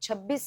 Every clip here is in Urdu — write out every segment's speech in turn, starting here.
26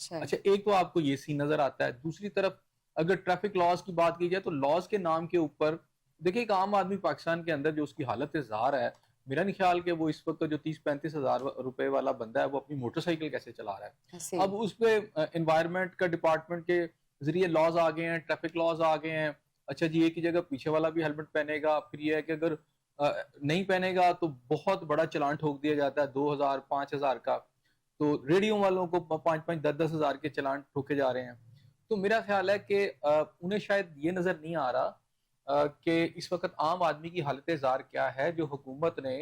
صحیح. اچھا ایک تو آپ کو یہ سین نظر آتا ہے. دوسری طرف اگر ٹریفک لاز کی بات کی جائے تو لاز کے نام کے اوپر دیکھیں ایک عام آدمی پاکستان کے اندر جو اس کی حالت زار ہے, میرا نہیں خیال کہ وہ اس وقت جو 30-35 ہزار روپے والا بندہ ہے وہ اپنی موٹر سائیکل کیسے چلا رہا ہے. صحیح. اب اس پہ انوائرمنٹ کا ڈپارٹمنٹ کے ذریعے لاز آ گئے ہیں, ٹریفک لاز آ گئے ہیں. اچھا جی ایک ہی جگہ پیچھے والا بھی ہیلمٹ پہنے گا, پھر یہ ہے کہ اگر نہیں پہنے گا تو بہت بڑا چلان ٹھوک دیا جاتا ہے 2000 5000 کا. تو ریڈیو والوں کو 5-5 10 ہزار کے چلان ٹھوکے جا رہے ہیں. تو میرا خیال ہے کہ انہیں شاید یہ نظر نہیں آ رہا کہ اس وقت عام آدمی کی حالت زار کیا ہے, جو حکومت نے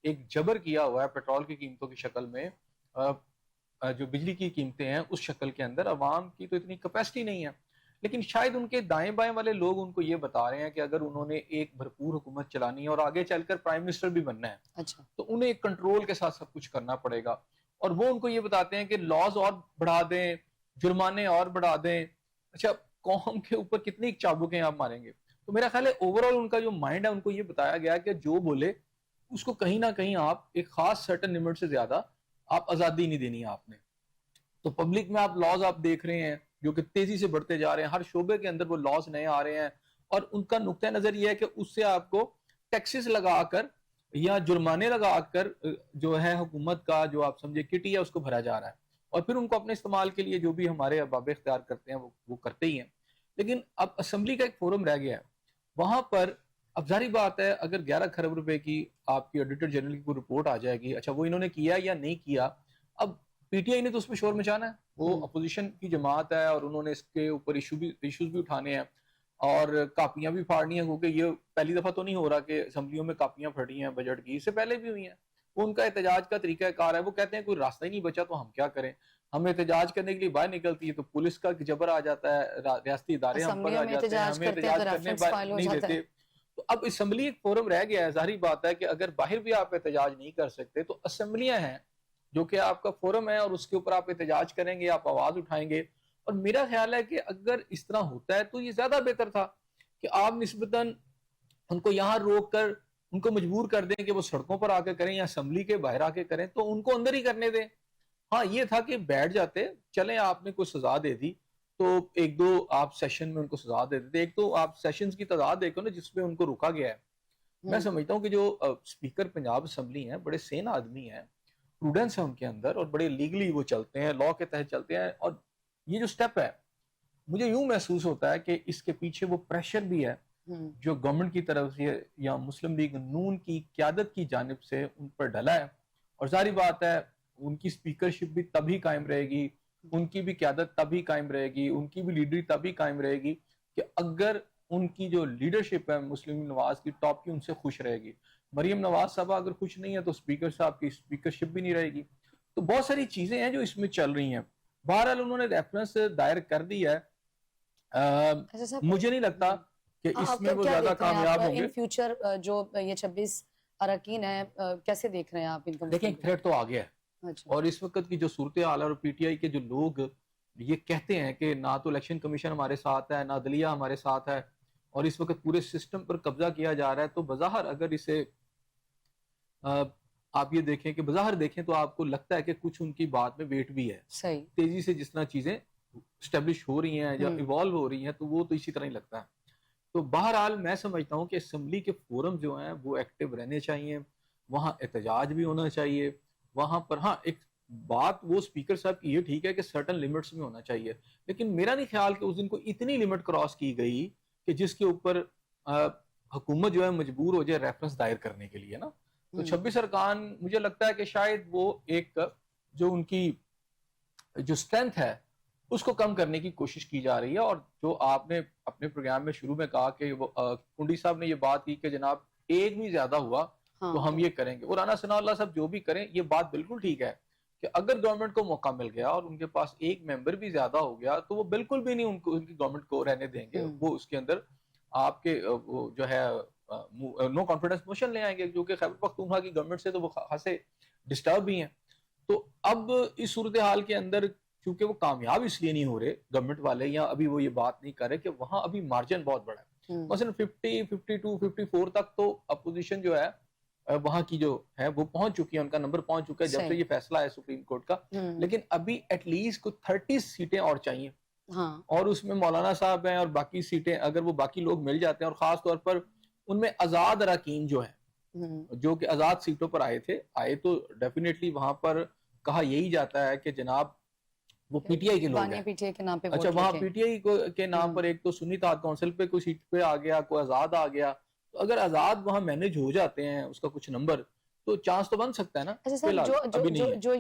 ایک جبر کیا ہوا ہے پیٹرول کی قیمتوں کی شکل میں, جو بجلی کی قیمتیں ہیں اس شکل کے اندر. عوام کی تو اتنی کیپیسٹی نہیں ہے, لیکن شاید ان کے دائیں بائیں والے لوگ ان کو یہ بتا رہے ہیں کہ اگر انہوں نے ایک بھرپور حکومت چلانی ہے اور آگے چل کر پرائم منسٹر بھی بننا ہے, اچھا تو انہیں ایک کنٹرول کے ساتھ سب کچھ کرنا پڑے گا. اور وہ ان کو یہ بتاتے ہیں کہ لاز اور بڑھا دیں, جرمانے اور بڑھا دیں. اچھا قوم کے اوپر کتنی چابکیں آپ ماریں گے. تو میرا خیال ہے اوور آل ان کا جو مائنڈ ہے ان کو یہ بتایا گیا کہ جو بولے اس کو کہیں نہ کہیں آپ ایک خاص سرٹن لمٹ سے زیادہ آپ آزادی نہیں دینی ہے آپ نے. تو پبلک میں آپ لاز آپ دیکھ رہے ہیں جو کہ تیزی سے بڑھتے جا رہے ہیں, ہر شعبے کے اندر وہ لاز نئے آ رہے ہیں, اور ان کا نقطہ نظر یہ ہے کہ اس سے آپ کو ٹیکسز لگا کر یا جرمانے لگا کر جو ہے حکومت کا جو آپ سمجھے کٹی ہے اس کو بھرا جا رہا ہے, اور پھر ان کو اپنے استعمال کے لیے جو بھی ہمارے اباب اختیار کرتے ہیں وہ کرتے ہی ہیں. لیکن اب اسمبلی کا ایک فورم رہ گیا ہے, وہاں پر اب ظاہری بات ہے اگر 11 کھرب روپے کی آپ کی آڈیٹر جنرل کی کوئی رپورٹ آ جائے گی, اچھا وہ انہوں نے کیا یا نہیں کیا, اب پی ٹی آئی نے تو اس پہ شور مچانا ہے, وہ اپوزیشن کی جماعت ہے اور انہوں نے اس کے اوپر ایشوز بھی اٹھانے ہیں اور کاپیاں بھی پھاڑنی ہیں, کیونکہ یہ پہلی دفعہ تو نہیں ہو رہا کہ اسمبلیوں میں کاپیاں پھڑی ہیں بجٹ کی, اس سے پہلے بھی ہوئی ہیں. وہ ان کا احتجاج کا طریقہ کار ہے, وہ کہتے ہیں کوئی راستہ ہی نہیں بچا تو ہم کیا کریں, ہم احتجاج کرنے کے لیے باہر نکلتی ہے تو پولیس کا جبر آ جاتا ہے, ریاستی ادارے ہم پر آ جاتے ہیں, ہمیں احتجاج کرنے نہیں دیتے. تو اب اسمبلی ایک فورم رہ گیا ہے, ظاہری بات ہے کہ اگر باہر بھی آپ احتجاج نہیں کر سکتے تو اسمبلیاں ہیں جو کہ آپ کا فورم ہے, اور اس کے اوپر آپ احتجاج کریں گے, آپ آواز اٹھائیں گے. اور میرا خیال ہے کہ اگر اس طرح ہوتا ہے تو یہ زیادہ بہتر تھا کہ آپ نسبتاً ان کو یہاں روک کر ان کو مجبور کر دیں کہ وہ سڑکوں پر آ کے کریں یا اسمبلی کے باہر آ کے کریں, تو ان کو اندر ہی کرنے دیں. ہاں یہ تھا کہ بیٹھ جاتے, چلیں آپ نے کوئی سزا دے دی تو ایک دو آپ سیشن میں ان کو سزا دے دیتے, ایک تو آپ سیشنز کی تعداد دیکھو نا جس میں ان کو روکا گیا ہے. میں سمجھتا ہوں کہ جو اسپیکر پنجاب اسمبلی ہیں بڑے سین آدمی ہیں, پروڈنس ہے ان کے اندر, اور بڑے لیگلی وہ چلتے ہیں, لا کے تحت چلتے ہیں. اور یہ جو سٹیپ ہے مجھے یوں محسوس ہوتا ہے کہ اس کے پیچھے وہ پریشر بھی ہے جو گورنمنٹ کی طرف سے یا مسلم لیگ نون کی قیادت کی جانب سے ان پر ڈلا ہے. اور ظاہری بات ہے ان کی اسپیکرشپ بھی تبھی قائم رہے گی, ان کی بھی قیادت تبھی قائم رہے گی, ان کی بھی لیڈری تبھی قائم رہے گی کہ اگر ان کی جو لیڈرشپ ہے مسلم نواز کی ٹاپ کی ان سے خوش رہے گی. مریم نواز صاحبہ اگر خوش نہیں ہے تو اسپیکر صاحب کی اسپیکرشپ بھی نہیں رہے گی. تو بہت ساری چیزیں ہیں جو اس میں چل رہی ہیں. بہرحال انہوں نے ریفرنس دائر کر دی ہے, مجھے نہیں لگتا کہ اس میں وہ زیادہ کامیاب ہوں گے. ان فیوچر جو یہ 26 اراکین ہیں کیسے دیکھ رہے ہیں آپ ان کو؟ دیکھیں تھریٹ تو آ گیا ہے, اور اس وقت کی جو صورتحال ہے اور پی ٹی آئی کے جو لوگ یہ کہتے ہیں کہ نہ تو الیکشن کمیشن ہمارے ساتھ ہے, نہ عدلیہ ہمارے ساتھ ہے, اور اس وقت پورے سسٹم پر قبضہ کیا جا رہا ہے, تو بظاہر اگر اسے آپ یہ دیکھیں کہ بظاہر دیکھیں تو آپ کو لگتا ہے کہ کچھ ان کی بات میں ویٹ بھی ہے. صحیح تیزی سے جس طرح چیزیں اسٹیبلش ہو رہی ہیں یا ایوالو ہو رہی ہیں تو وہ تو اسی طرح ہی لگتا ہے. تو بہرحال میں سمجھتا ہوں کہ اسمبلی کے فورم جو ہیں وہ ایکٹیو رہنے چاہیے, وہاں احتجاج بھی ہونا چاہیے, وہاں پر ہاں ایک بات وہ اسپیکر صاحب کی یہ ٹھیک ہے کہ سرٹن لمٹس میں ہونا چاہیے, لیکن میرا نہیں خیال کہ اس دن کو اتنی لمٹ کراس کی گئی کہ جس کے اوپر حکومت جو ہے مجبور ہو جائے ریفرنس دائر کرنے کے لیے نا. تو 26 ارکان مجھے لگتا ہے کہ شاید وہ ایک جو ان کی جو اسٹرینتھ ہے اس کو کم کرنے کی کوشش کی جا رہی ہے. اور جو آپ نے اپنے پروگرام میں شروع میں کہا کہ وہ کنڈی صاحب نے یہ بات کی کہ جناب ایک بھی زیادہ ہوا تو ہم یہ کریں گے, اور رانا ثناء اللہ صاحب جو بھی کریں یہ بات بالکل ٹھیک ہے کہ اگر گورنمنٹ کو موقع مل گیا اور ان کے پاس ایک ممبر بھی زیادہ ہو گیا تو وہ بالکل بھی نہیں ان کی گورنمنٹ کو رہنے دیں گے, وہ اس کے اندر آپ کے وہ جو ہے نو کانفیڈنس موشن لے آئیں گے, جو کہ خیبر پختونخوا کی گورنمنٹ سے تو وہ خاصے ڈسٹرب بھی ہیں. تو اب اس صورتحال کے اندر چونکہ وہ کامیاب اس لیے نہیں ہو رہے گورنمنٹ والے, یا ابھی وہ یہ بات نہیں کر رہے کہ وہاں ابھی مارجن بہت بڑا ہے, مثلا 50 52 54 تک تو اپوزیشن جو ہے وہاں کی جو ہے وہ پہنچ چکی ہے, ان کا نمبر پہنچ چکا ہے جب سے یہ فیصلہ ہے سپریم کورٹ کا, لیکن ابھی ایٹ لیسٹ کوئی 30 سیٹیں اور چاہیے, اور اس میں مولانا صاحب ہیں اور باقی سیٹیں اگر وہ باقی لوگ مل جاتے ہیں, اور خاص طور پر ان میں آزاد اراکین جو ہیں جو کہ آزاد سیٹوں پر آئے تو ڈیفینیٹلی وہاں پر کہا یہی جاتا ہے کہ جناب وہ پی ٹی آئی کے لوگ ہیں. اچھا, وہاں پی ٹی آئی کے نام پر ایک تو سنی اتحاد کونسل پہ کوئی سیٹ پہ آ گیا, کوئی آزاد آ گیا, تو اگر آزاد وہاں مینج ہو جاتے ہیں اس کا کچھ نمبر تو چانس تو بن سکتا ہے نا. جو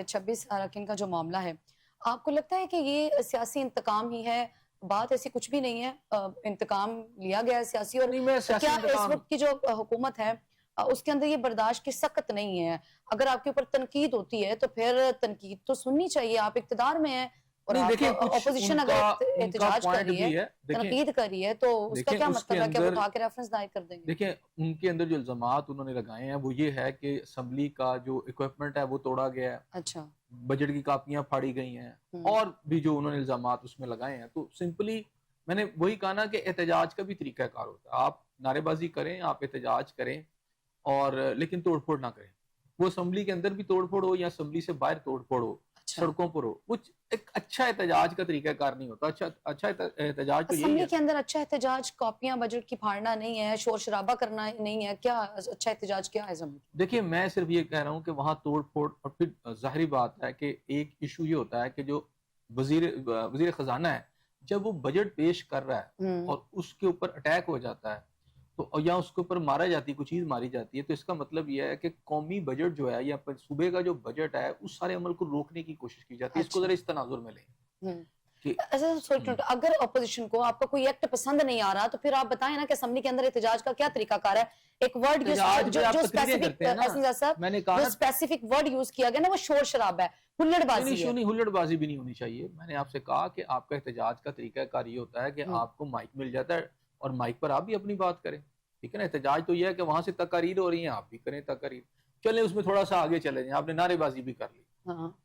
26 اراکین کا جو معاملہ ہے, آپ کو لگتا ہے کہ یہ سیاسی انتقام ہی ہے؟ بات ایسی کچھ بھی نہیں ہے, انتقام لیا گیا ہے سیاسی, اور کیا اس وقت کی جو حکومت ہے اس کے اندر یہ برداشت کی سخت نہیں ہے؟ اگر آپ کے اوپر تنقید ہوتی ہے تو پھر تنقید تو سننی چاہیے, آپ اقتدار میں ہیں اور اپوزیشن اگر احتجاج کر رہی ہے, تنقید کر رہی ہے, تو اس کا کیا مطلب ہے کہ وہ اٹھا کے ریفرنس دائر کر دیں گے؟ دیکھیں ان کے اندر جو الزامات انہوں نے لگائے ہیں وہ یہ ہے کہ اسمبلی کا جو اکوپمنٹ ہے وہ توڑا گیا ہے, اچھا, بجٹ کی کاپیاں پھاڑی گئی ہیں, اور بھی جو انہوں نے الزامات اس میں لگائے ہیں. تو سمپلی میں نے وہی کہا نا کہ احتجاج کا بھی طریقہ کار ہوتا ہے, آپ نعرے بازی کریں, آپ احتجاج کریں, اور لیکن توڑ پھوڑ نہ کریں. وہ اسمبلی کے اندر بھی توڑ پھوڑ ہو یا اسمبلی سے باہر توڑ پھوڑ ہو, سڑکوں پر ہو, کچھ ایک اچھا احتجاج کا طریقہ کار نہیں ہوتا. اچھا احتجاج تو یہی ہے. اسمبلی کے اندر اچھا احتجاج کاپیاں بجٹ کی پھاڑنا نہیں ہے, شور شرابہ کرنا نہیں ہے, کیا اچھا احتجاج کیا ہے اسمبلی؟ دیکھیے میں صرف یہ کہہ رہا ہوں کہ وہاں توڑ پھوڑ, اور پھر ظاہری بات ہے کہ ایک ایشو یہ ہوتا ہے کہ جو وزیر خزانہ ہے جب وہ بجٹ پیش کر رہا ہے اور اس کے اوپر اٹیک ہو جاتا ہے تو یا اس کے اوپر مارا جاتی کوئی چیز ماری جاتی ہے, تو اس کا مطلب یہ ہے کہ قومی بجٹ جو ہے یا صوبے کا جو بجٹ ہے اس سارے عمل کو روکنے کی کوشش کی جاتی ہے. اس کو ذرا اس تناظر میں لیں. اگر اپوزیشن کو آپ کا کوئی ایکٹ پسند نہیں آ رہا تو پھر آپ بتائیں نا کہ اسمبلی کے اندر احتجاج کا کیا طریقہ کار ہے. ایک ورڈ اسپیسیفک ورڈ یوز کیا گیا نا, وہ شور شرابہ ہے, ہلڑ بازی ہے. ہلڑ بازی بھی نہیں ہونی چاہیے. میں نے آپ سے کہا کہ آپ کا احتجاج کا طریقہ کار یہ ہوتا ہے کہ آپ کو مائک مل جاتا ہے اور مائک پر آپ بھی اپنی بات کریں, ٹھیک ہے نا. احتجاج تو یہ ہے کہ وہاں سے تقاریر ہو رہی ہیں, آپ بھی کریں تقاریر, چلیں اس میں تھوڑا سا آگے چلے جائیں, آپ نے نعرے بازی بھی کر لی,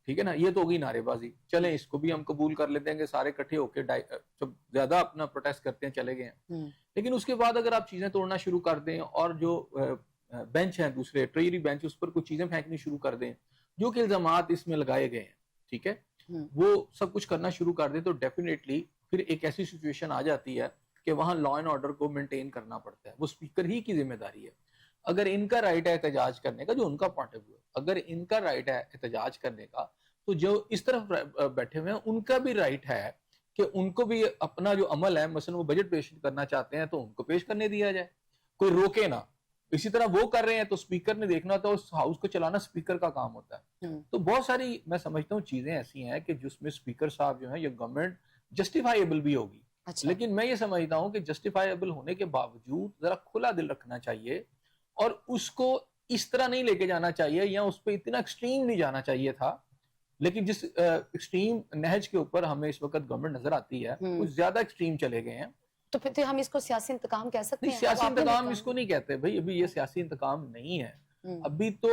ٹھیک ہے نا, یہ تو ہوگی نعرے بازی, چلیں اس کو بھی ہم قبول کر لیتے ہیں کہ سارے اکٹھے ہو کے جب زیادہ اپنا پروٹیسٹ کرتے ہیں چلے گئے ہیں. لیکن اس کے بعد اگر آپ چیزیں توڑنا شروع کر دیں اور جو بینچ ہیں دوسرے ٹریجری بینچ اس پر کچھ چیزیں پھینکنی شروع کر دیں جو کہ الزامات اس میں لگائے گئے ہیں, ٹھیک ہے, وہ سب کچھ کرنا شروع کر دیں, تو ڈیفینیٹلی پھر ایک ایسی سچویشن آ جاتی ہے کہ وہاں لا اینڈ آرڈر کو مینٹین کرنا پڑتا ہے. وہ اسپیکر ہی کی ذمہ داری ہے. اگر ان کا رائٹ ہے احتجاج کرنے کا, جو ان کا پوائنٹ آف ویو ہے, اگر ان کا رائٹ ہے احتجاج کرنے کا, تو جو اس طرف بیٹھے ہوئے ہیں ان کا بھی رائٹ ہے کہ ان کو بھی اپنا جو عمل ہے, مثلا وہ بجٹ پیش کرنا چاہتے ہیں تو ان کو پیش کرنے دیا جائے, کوئی روکے نہ. اسی طرح وہ کر رہے ہیں تو اسپیکر نے دیکھنا ہوتا ہے, اس ہاؤس کو چلانا اسپیکر کا کام ہوتا ہے. تو بہت ساری میں سمجھتا ہوں چیزیں ایسی ہیں کہ جس میں اسپیکر صاحب جو ہیں یہ گورنمنٹ جسٹیفائیبل بھی ہوگی. لیکن میں یہ سمجھتا ہوں کہ جسٹیفائیبل ہونے کے باوجود ذرا کھلا دل رکھنا چاہیے, اور اس کو اس طرح نہیں لے کے جانا چاہیے, یا اس پہ اتنا ایکسٹریم نہیں جانا چاہیے تھا. لیکن جس ایکسٹریم نہج کے اوپر ہمیں اس وقت گورنمنٹ نظر آتی ہے کچھ زیادہ ایکسٹریم چلے گئے ہیں. تو پھر ہم اس کو سیاسی انتقام کہہ سکتے ہیں؟ سیاسی انتقام اس کو نہیں کہتے بھائی, ابھی یہ سیاسی انتقام نہیں ہے. ابھی تو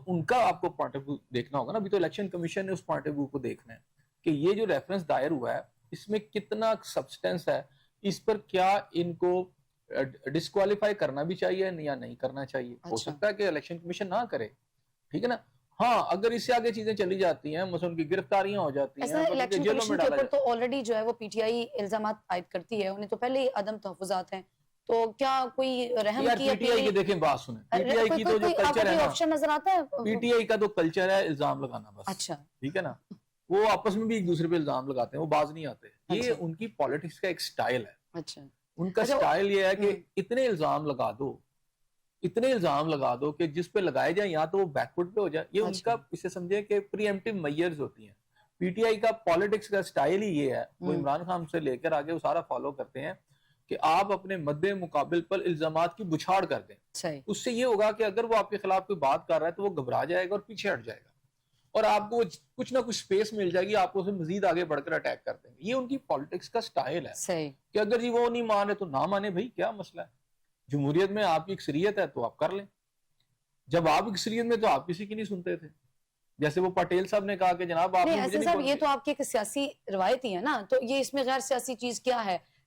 ان کا آپ کو پوائنٹ آف ویو دیکھنا ہوگا نا. ابھی تو الیکشن کمیشن نے اس پوائنٹ آف ویو کو دیکھنا ہے کہ یہ جو ریفرنس دائر ہوا ہے اس میں کتنا سبسٹینس ہے, اس پر کیا ان کو ڈسکوالیفائی کرنا بھی چاہیے یا نہیں کرنا چاہیے. ہو سکتا ہے کہ الیکشن کمیشن نہ کرے, ٹھیک ہے نا. ہاں اگر اس سے آگے چیزیں چلی جاتی ہیں, مثلا ان کی گرفتاریاں ہو جاتی ہیں, الیکشن کمیشن کے اوپر تو آلریڈی جو ہے وہ پی ٹی آئی الزامات عائد کرتی ہے, انہیں تو پہلے ہی عدم تحفظات ہیں, تو کیا کوئی رحم کی پی ٹی آئی کی دیکھیں بات سنیں, پی ٹی آئی کی تو جو کلچر ہے نا, آپشن نظر آتا ہے پی ٹی آئی کا تو کلچر ہے الزام لگانا بس. اچھا, ٹھیک ہے نا, وہ آپس میں بھی ایک دوسرے پہ الزام لگاتے ہیں, وہ باز نہیں آتے. یہ ان کی پالیٹکس کا ایک سٹائل ہے. اچھا, ان کا سٹائل یہ ہے کہ اتنے الزام لگا دو کہ جس پہ لگائے جائیں یا تو وہ بیکورڈ پہ ہو جائے. یہ ان کا اسے سمجھے کہ پری ایمپٹیو میئرز ہوتی ہیں. پی ٹی آئی کا پالیٹکس کا سٹائل ہی یہ ہے, وہ عمران خان سے لے کر آگے وہ سارا فالو کرتے ہیں کہ آپ اپنے مد مقابل پر الزامات کی بچھاڑ کر دیں. اس سے یہ ہوگا کہ اگر وہ آپ کے خلاف کوئی بات کر رہا ہے تو وہ گھبرا جائے گا اور پیچھے ہٹ جائے گا, اور آپ کو کچھ نہ کچھ سپیس مل جائے گی, آپ کو اسے مزید آگے بڑھ کر اٹیک کر دیں گے. یہ ان کی پالیٹکس کا سٹائل ہے کہ اگر جی وہ نہیں مانے تو نہ مانے, بھائی کیا مسئلہ ہے. جمہوریت میں آپ کی اکثریت ہے تو آپ کر لیں. جب آپ اکثریت میں تو آپ کسی کی نہیں سنتے تھے. جیسے وہ پٹیل صاحب نے کہا کہ جناب آپ یہ تو آپ کی ایک سیاسی روایت ہی ہے نا, تو یہ اس میں غیر سیاسی چیز کیا ہے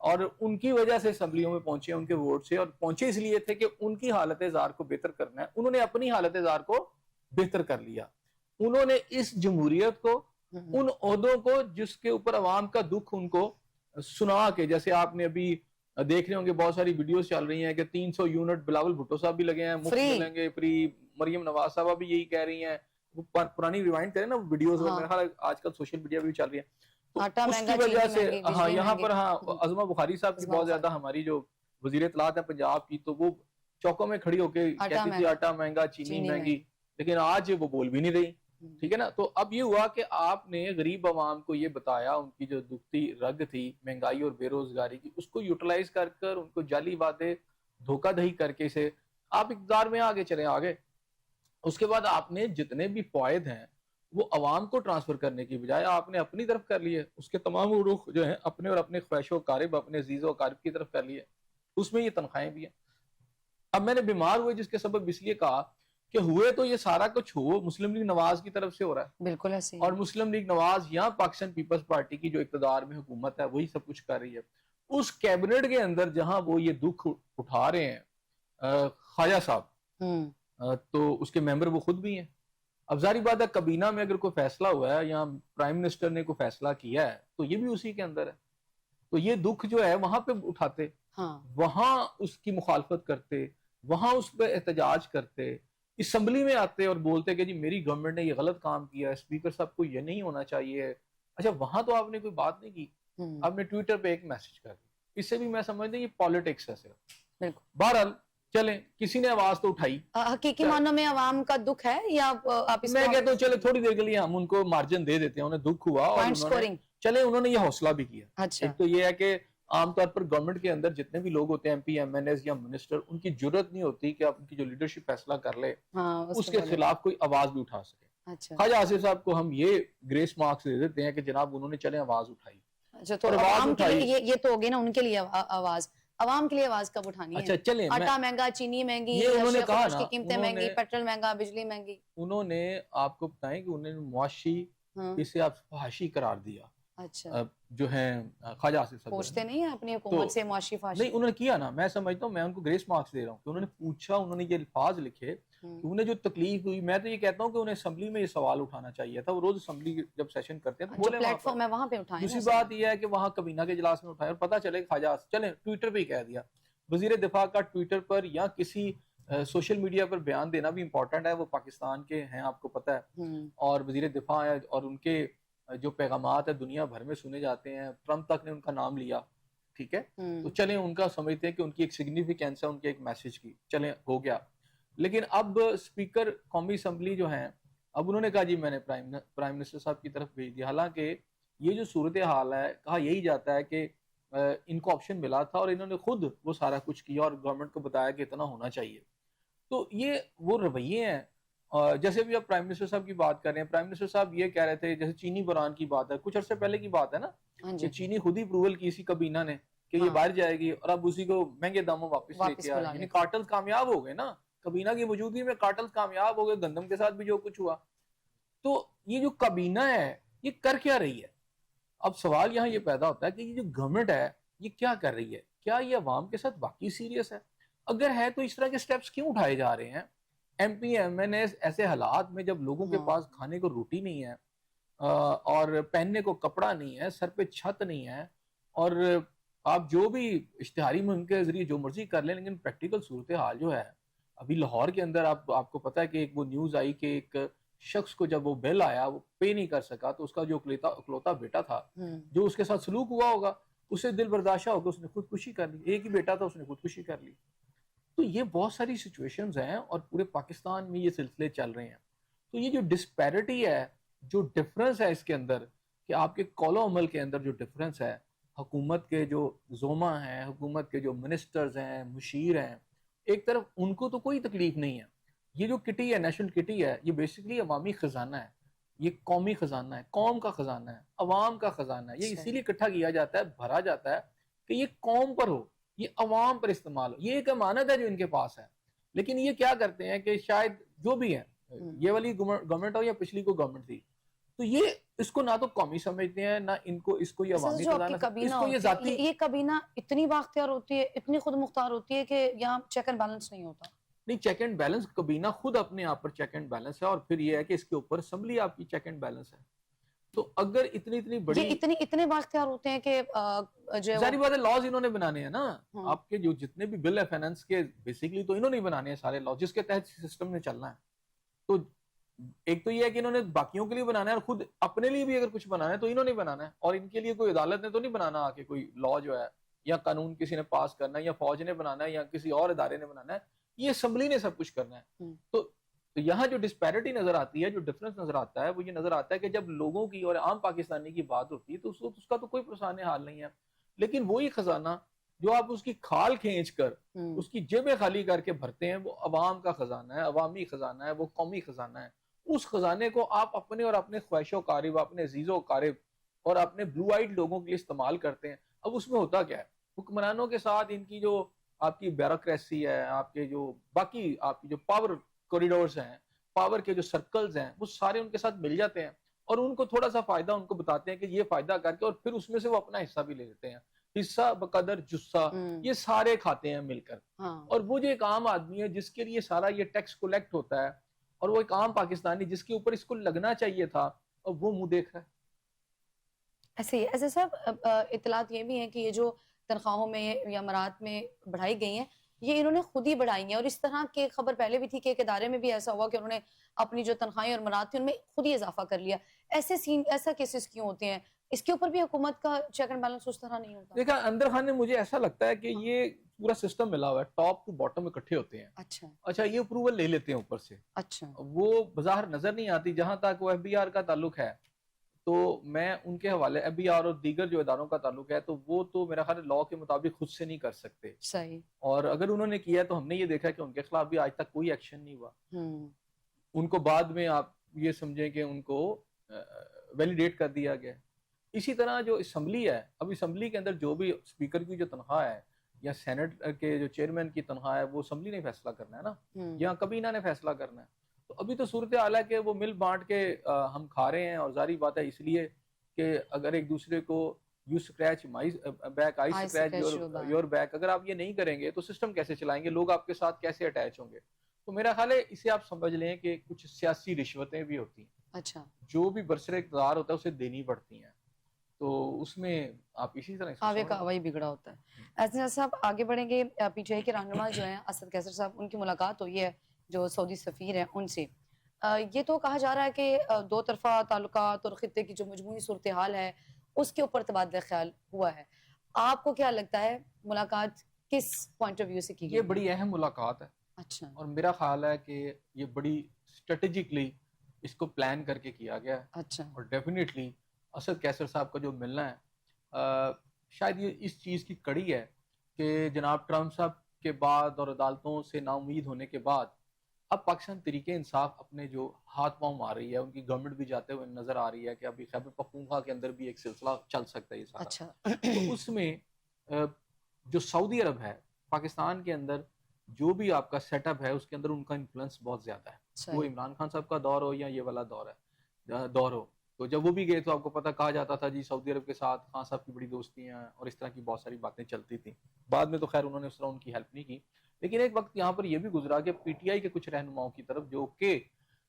اور ان کی وجہ سے اسمبلیوں میں پہنچے ان کے ووٹ سے, اور پہنچے اس لیے تھے کہ ان کی حالت زار کو بہتر کرنا ہے. انہوں نے اپنی حالت زار کو بہتر کر لیا. انہوں نے اس جمہوریت کو, ان عہدوں کو جس کے اوپر عوام کا دکھ ان کو سنا کے, جیسے آپ نے ابھی دیکھ رہے ہوں گے بہت ساری ویڈیوز چل رہی ہیں کہ 300 یونٹ بلاول بھٹو صاحب بھی لگے ہیں, مفت ملیں گے فری, مریم نواز صاحبہ بھی یہی کہہ رہی ہیں. پرانی ریوائنڈ کریں نا ویڈیوز, میرے خیال آج کل سوشل میڈیا بھی چل رہی ہے, تو اس کی وجہ سے ہاں یہاں پر ہاں عظمہ بخاری صاحب کی بہت زیادہ, ہماری جو وزیر اطلاعات ہے پنجاب کی, تو وہ چوکوں میں کھڑی ہو کے کہتی تھی آٹا مہنگا چینی مہنگی, لیکن آج وہ بول بھی نہیں رہی. ٹھیک ہے نا. تو اب یہ ہوا کہ آپ نے غریب عوام کو یہ بتایا, ان کی جو دکھتی رگ تھی مہنگائی اور بے روزگاری کی, اس کو یوٹیلائز کر کر ان کو جعلی وعدے دھوکہ دہی کر کے سے آپ اقتدار میں آگے چلے آگے. اس کے بعد آپ نے جتنے بھی فوائد ہیں وہ عوام کو ٹرانسفر کرنے کی بجائے آپ نے اپنی طرف کر لیے, اس کے تمام رخ جو ہیں اپنے اور اپنے خواہش و قارب, اپنے عزیز و اقارب کی طرف کر لیے. اس میں یہ تنخواہیں بھی ہیں. اب میں نے بیمار ہوئے جس کے سبب اس لیے کہا کہ ہوئے تو یہ سارا کچھ ہو مسلم لیگ نواز کی طرف سے ہو رہا ہے, بالکل ایسے, اور مسلم لیگ نواز یا پاکستان پیپلز پارٹی کی جو اقتدار میں حکومت ہے وہی سب کچھ کر رہی ہے. اس کیبنٹ کے اندر جہاں وہ یہ دکھ اٹھا رہے ہیں خواجہ صاحب, تو اس کے ممبر وہ خود بھی ہیں. اب ظاہری بات ہے کابینہ میں اگر کوئی فیصلہ ہوا ہے یا پرائم منسٹر نے کوئی فیصلہ کیا ہے تو یہ بھی اسی کے اندر ہے, تو یہ دکھ جو ہے وہاں پہ اٹھاتے, وہاں اس کی مخالفت کرتے, وہاں اس پہ احتجاج کرتے, اسمبلی میں آتے اور بولتے کہ جی میری گورنمنٹ نے یہ غلط کام کیا ہے, اسپیکر صاحب کو یہ نہیں ہونا چاہیے. اچھا وہاں تو آپ نے کوئی بات نہیں کی, آپ نے ٹویٹر پہ ایک میسج کر دی. اس سے بھی میں سمجھتا ہوں یہ پالیٹکس ہے صرف. بہرحال چلیں کسی نے آواز تو اٹھائی, حقیقی معنوں میں عوام کا دکھ ہے یا آپ اس میں کہتا ہوں چلے تھوڑی دیر کے لیے ہم ان کو مارجن دے دیتے ہیں, انہیں دکھ ہوا اور انہوں نے یہ حوصلہ بھی کیا. ایک تو یہ ہے کہ عام طور پر گورنمنٹ کے اندر جتنے بھی لوگ ہوتے ہیں, M P M N As یا منسٹر, ان کی جرت نہیں ہوتی کہ ان کی جو لیڈرشپ فیصلہ کر لے اس کے خلاف کوئی آواز بھی اٹھا سکے. خواجہ آصف صاحب کو ہم یہ گریس مارکس دے دیتے ہیں کہ جناب انہوں نے چلے آواز اٹھائی. اچھا تو عوام کے لیے یہ تو ہوگی نا, ان کے لیے آواز, عوام کے لیے آواز کب اٹھانی ہے؟ اچھا چلیں, آٹا مہنگا, چینی مہنگی, انہوں نے کہا نا, قیمتیں مہنگی, پیٹرول مہنگا, بجلی مہنگی. انہوں نے آپ کو بتائیں کہ انہوں نے معاشی اسے آپ فحاشی قرار دیا. اچھا جو ہیں خواجہ آصف صاحب پوچھتے نہیں ہیں اپنی حکومت سے معاشی فحاشی؟ نہیں, انہوں نے کیا نا, میں سمجھتا ہوں, میں ان کو گریس مارکس دے رہا ہوں کہ انہوں نے پوچھا, انہوں نے یہ الفاظ لکھے کہ انہیں جو تکلیف ہوئی. میں تو یہ کہتا ہوں کہ انہیں اسمبلی میں یہ سوال اٹھانا چاہیے تھا, وہ روز اسمبلی جب سیشن کرتے ہیں تو بولے پلیٹ فارم ہے وہاں پہ اٹھائیں. دوسری بات یہ ہے کہ وہاں کابینہ کے اجلاس میں اٹھائے اور پتہ چلے کہ خواجہ آصف, چلیں ٹویٹر پہ ہی کہہ دیا. وزیر دفاع کا ٹویٹر پر یا کسی سوشل میڈیا پر بیان دینا بھی امپورٹنٹ ہے, وہ پاکستان کے ہیں آپ کو پتہ ہے, اور وزیر دفاع ہے اور ان کے جو پیغامات ہے دنیا بھر میں سنے جاتے ہیں. ٹرمپ تک نے ان کا نام لیا, ٹھیک ہے, تو چلیں ان کا سمجھتے ہیں کہ ان کی ایک سگنیفیکینس ہے ان کے ایک میسج کی, چلیں ہو گیا. لیکن اب اسپیکر قومی اسمبلی جو ہیں, اب انہوں نے کہا جی میں نے پرائم منسٹر صاحب کی طرف بھیج دیا. حالانکہ یہ جو صورتحال ہے, کہا یہی جاتا ہے کہ ان کو آپشن ملا تھا اور انہوں نے خود وہ سارا کچھ کیا اور گورنمنٹ کو بتایا کہ اتنا ہونا چاہیے. تو یہ وہ رویے ہیں. جیسے بھی آپ پرائم منسٹر صاحب کی بات کر رہے ہیں, پرائم منسٹر صاحب یہ کہہ رہے تھے, جیسے چینی بحران کی بات ہے, کچھ عرصے پہلے کی بات ہے نا, کہ چینی خود ہی اپروول کی اسی کابینہ نے کہ یہ باہر جائے گی, اور اب اسی کو مہنگے داموں واپس لے کے آئے. یعنی کارٹلز کامیاب ہو گئے نا, کابینہ کی موجودگی میں کارٹلز کامیاب ہو گئے, گندم کے ساتھ بھی جو کچھ ہوا. تو یہ جو کابینہ ہے یہ کر کیا رہی ہے؟ اب سوال یہاں یہ پیدا ہوتا ہے کہ یہ جو گورنمنٹ ہے یہ کیا کر رہی ہے؟ کیا یہ عوام کے ساتھ واقعی سیریس ہے؟ اگر ہے تو اس طرح کے سٹیپس کیوں اٹھائے جا رہے ہیں؟ M P M N As ایسے حالات میں جب لوگوں کے پاس کھانے کو روٹی نہیں ہے اور پہننے کو کپڑا نہیں ہے, سر پہ چھت نہیں ہے, اور آپ جو بھی اشتہاری مہم کے ذریعے جو مرضی کر لیں, لیکن پریکٹیکل صورتحال جو ہے ابھی لاہور کے اندر آپ کو پتا ہے کہ ایک وہ نیوز آئی کہ ایک شخص کو جب وہ بل آیا وہ پے نہیں کر سکا, تو اس کا جو اکلوتا بیٹا تھا جو اس کے ساتھ سلوک ہوا ہوگا اسے دل برداشتہ ہو کے اس نے خودکشی کر لی. ایک ہی بیٹا تھا, اس نے خودکشی کر لی. تو یہ بہت ساری سچویشنز ہیں اور پورے پاکستان میں یہ سلسلے چل رہے ہیں. تو یہ جو ڈسپیرٹی ہے, جو ڈفرنس ہے اس کے اندر, کہ آپ کے قول و عمل کے اندر جو ڈفرنس ہے, حکومت کے جو زوما ہیں, حکومت کے جو منسٹرز ہیں, مشیر ہیں, ایک طرف ان کو تو کوئی تکلیف نہیں ہے. یہ جو کٹی ہے, نیشنل کٹی ہے, یہ بیسیکلی عوامی خزانہ ہے, یہ قومی خزانہ ہے, قوم کا خزانہ ہے, عوام کا خزانہ ہے. یہ اسی لیے اکٹھا کیا جاتا ہے, بھرا جاتا ہے کہ یہ قوم پر ہو, یہ عوام پر استعمال ہو. یہ ایک امانت ہے جو ان کے پاس ہے. لیکن یہ کیا کرتے ہیں کہ شاید جو بھی ہے, یہ والی گورنمنٹ ہو یا پچھلی کو گورنمنٹ تھی, تو یہ اس کو نہ تو قومی سمجھتے ہیں نہ ان کو اس کو یہ عوامی جو آپ کی خزانہ، کابینہ اس کو یہ ہوتی ہے ذاتی یہ کابینہ اتنی بااختیار ہوتی ہے, اتنی خود مختار ہوتی ہے کہ یہاں چیک اینڈ بیلنس نہیں ہوتا. نہیں. چیک اینڈ بیلنس کابینہ خود اپنے آپ پر چیک اینڈ بیلنس ہے, اور پھر یہ ہے کہ اس کے اوپر اسمبلی آپ کی چیک اینڈ بیلنس ہے. تو اگر اتنی بڑی یہ اتنے بااختیار ہوتے ہیں کہ جو ظاہری بات ہے لاز انہوں نے بنانے ہیں نا. ہاں. آپ کے جو جتنے بھی بل ہے فائنانس کے بیسیکلی تو انہوں نے بنانے ہیں سارے لاز جس کے تحت سسٹم نے چلنا ہے. تو ایک تو یہ ہے کہ انہوں نے باقیوں کے لیے بنانا ہے, اور خود اپنے لیے بھی اگر کچھ بنانا ہے تو انہوں نے بنانا ہے, اور ان کے لیے کوئی عدالت نے تو نہیں بنانا آ کے کوئی لا جو ہے, یا قانون کسی نے پاس کرنا ہے, یا فوج نے بنانا ہے, یا کسی اور ادارے نے بنانا ہے. یہ اسمبلی نے سب کچھ کرنا ہے. تو یہاں جو ڈسپیرٹی نظر آتی ہے, جو ڈفرنس نظر آتا ہے, وہ یہ نظر آتا ہے کہ جب لوگوں کی اور عام پاکستانی کی بات ہوتی ہے تو اس کا تو کوئی پرسان حال نہیں ہے. لیکن وہی خزانہ جو آپ اس کی کھال کھینچ کر اس کی جیبیں خالی کر کے بھرتے ہیں, وہ عوام کا خزانہ ہے, عوامی خزانہ ہے, وہ قومی خزانہ ہے. اس خزانے کو آپ اپنے اور اپنے خواہش و قارب, اپنے عزیز و قارب اور اپنے بلو آئیڈ لوگوں کے لیے استعمال کرتے ہیں. اب اس میں ہوتا کیا ہے, حکمرانوں کے ساتھ ان کی جو آپ کی بیوروکریسی ہے, آپ کے جو باقی آپ کی جو پاور کوریڈورز ہیں, پاور کے جو سرکلز ہیں, وہ سارے ان کے ساتھ مل جاتے ہیں, اور ان کو تھوڑا سا فائدہ ان کو بتاتے ہیں کہ یہ فائدہ کر کے, اور پھر اس میں سے وہ اپنا حصہ بھی لے لیتے ہیں. حصہ بقدر جسہ یہ سارے کھاتے ہیں مل کر. اور وہ جو ایک عام آدمی ہے جس کے لیے سارا یہ ٹیکس کولیکٹ ہوتا ہے, اور وہ ایک عام پاکستانی جس کے اوپر اس کو لگنا چاہیے تھا, اور وہ منہ دیکھ رہا ہے. ایسے صاحب اطلاعات یہ بھی ہیں کہ یہ جو تنخواہوں میں یا مرات میں بڑھائی گئی ہیں, یہ انہوں نے خود ہی بڑھائی ہیں, اور اس طرح کی خبر پہلے بھی تھی کہ ایک ادارے میں بھی ایسا ہوا کہ انہوں نے اپنی جو تنخواہیں اور مرات تھی ان میں خود ہی اضافہ کر لیا. ایسا کیسز کیوں ہوتے ہیں؟ اس کے اوپر بھی حکومت کا چیک اینڈ بیلنس اس طرح نہیں ہوتا. دیکھا اندر خان نے, مجھے ایسا لگتا ہے کہ یہ پورا سسٹم ملا ہوا ہے, ٹاپ ٹو باٹم اکٹھے ہوتے ہیں. اچھا یہ اپروول لے لیتے ہیں اوپر سے, وہ بظاہر نظر نہیں آتی. جہاں تک وہ ایف بی آر کا تعلق ہے تو میں ان کے حوالے, ایف بی آر اور دیگر جو اداروں کا تعلق ہے, تو وہ تو میرا خیال ہے لا کے مطابق خود سے نہیں کر سکتے. صحیح. اور اگر انہوں نے کیا تو ہم نے یہ دیکھا کہ ان کے خلاف بھی آج تک کوئی ایکشن نہیں ہوا. ان کو بعد میں آپ یہ سمجھیں کہ ان کو ویلیڈیٹ کر دیا گیا. اسی طرح جو اسمبلی ہے, اب اسمبلی کے اندر جو بھی اسپیکر کی جو تنخواہ ہے یا سینٹ کے جو چیئرمین کی تنخواہ ہے, وہ اسمبلی نے فیصلہ کرنا ہے نا, یا کابینہ نے فیصلہ کرنا ہے. تو ابھی تو صورتحال ہے کہ وہ مل بانٹ کے ہم کھا رہے ہیں, اور ظاہری بات ہے اس لیے کہ اگر ایک دوسرے کو you scratch my back I scratch your back, اگر آپ یہ نہیں کریں گے تو سسٹم کیسے چلائیں گے, لوگ آپ کے ساتھ کیسے اٹیچ ہوں گے. تو میرا خیال ہے اسے آپ سمجھ لیں کہ کچھ سیاسی رشوتیں بھی ہوتی ہیں. اچھا. جو بھی برسر اقتدار ہوتا ہے اسے دینی پڑتی ہیں, تو اس میں آپ اسی طرح آوے کا آوائی بگڑا ہوتا ہے. ایسے صاحب آگے بڑھیں گے. پی ٹی آئی کے رہنما جو ہیں اسد قیصر صاحب, ان کی ملاقات ہوئی ہے جو سعودی سفیر ہیں ان سے. یہ تو کہا جا رہا ہے کہ دو طرفہ تعلقات اور خطے کی جو مجموعی صورتحال ہے اس کے اوپر تبادلہ خیال ہوا ہے. آپ کو کیا لگتا ہے ملاقات کس پوائنٹ آف ویو سے کی گئی؟ یہ بڑی اہم ملاقات ہے. اچھا. اور میرا خیال ہے کہ یہ بڑی اسٹریٹجکلی اس کو پلان کر کے کیا گیا ہے. اچھا. اور ڈیفینیٹلی اسد قیصر صاحب کا جو ملنا ہے شاید یہ اس چیز کی کڑی ہے کہ جناب ٹرمپ صاحب کے بعد اور عدالتوں سے نا امید ہونے کے بعد اب پاکستان تحریک انصاف اپنے جو ہاتھ پاؤں مار رہی ہے, ان کی گورنمنٹ بھی جاتے ہوئے نظر آ رہی ہے کہ ابھی خیبر پختونخوا کے اندر بھی ایک سلسلہ چل سکتا ہے یہ سارا. اچھا. تو اس میں جو سعودی عرب ہے پاکستان کے اندر جو بھی آپ کا سیٹ اپ ہے اس کے اندر ان کا انفلوئنس بہت زیادہ ہے. وہ عمران خان صاحب کا دور ہو یا یہ والا دور ہو, تو جب وہ بھی گئے تو آپ کو پتہ کہا جاتا تھا جی سعودی عرب کے ساتھ خان صاحب کی بڑی دوستی ہیں, اور اس طرح کی بہت ساری باتیں چلتی تھیں. بعد میں تو خیر انہوں نے اس طرح ان کی ہیلپ نہیں کی, لیکن ایک وقت یہاں پر یہ بھی گزرا کہ پی ٹی آئی کے کچھ رہنماؤں کی طرف جو کہ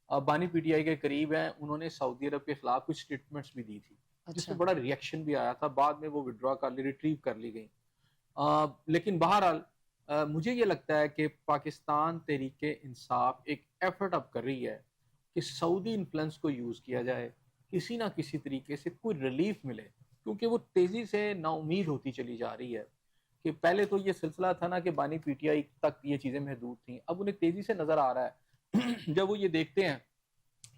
بانی پی ٹی آئی کے قریب ہیں, انہوں نے سعودی عرب کے خلاف کچھ سٹیٹمنٹس بھی دی تھی جس میں بڑا ریئیکشن بھی آیا تھا. بعد میں وہ وڈرا کر لی, ریٹریو کر لی گئی. لیکن بہرحال مجھے یہ لگتا ہے کہ پاکستان تحریک انصاف ایک ایفرٹ اب کر رہی ہے کہ سعودی انفلوئنس کو یوز کیا جائے, کسی نہ کسی طریقے سے کوئی ریلیف ملے, کیونکہ وہ تیزی سے نا امید ہوتی چلی جا رہی ہے. کہ پہلے تو یہ سلسلہ تھا نا کہ بانی پی ٹی آئی تک یہ چیزیں محدود تھیں, اب انہیں تیزی سے نظر آ رہا ہے جب وہ یہ دیکھتے ہیں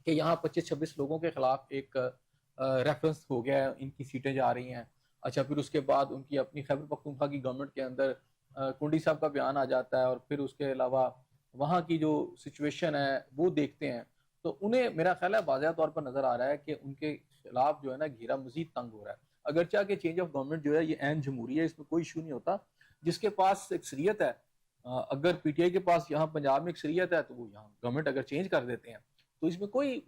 کہ یہاں 25-26 لوگوں کے خلاف ایک ریفرنس ہو گیا ہے, ان کی سیٹیں جا رہی ہیں. اچھا پھر اس کے بعد ان کی اپنی خیبر پختونخوا کی گورنمنٹ کے اندر کنڈی صاحب کا بیان آ جاتا ہے, اور پھر اس کے علاوہ وہاں کی جو سچویشن ہے وہ دیکھتے ہیں, تو انہیں میرا خیال ہے واضح طور پر نظر آ رہا ہے کہ ان کے خلاف جو ہے نا گھیرا مزید تنگ ہو رہا ہے. اگرچہ کہ چینج آف گورنمنٹ جو ہے یہ عین جمہوری ہے, اس میں کوئی ایشو نہیں ہوتا. جس کے پاس اکثریت ہے, اگر پی ٹی آئی کے پاس یہاں پنجاب میں اکثریت ہے تو وہ یہاں گورنمنٹ اگر چینج کر دیتے ہیں تو اس میں کوئی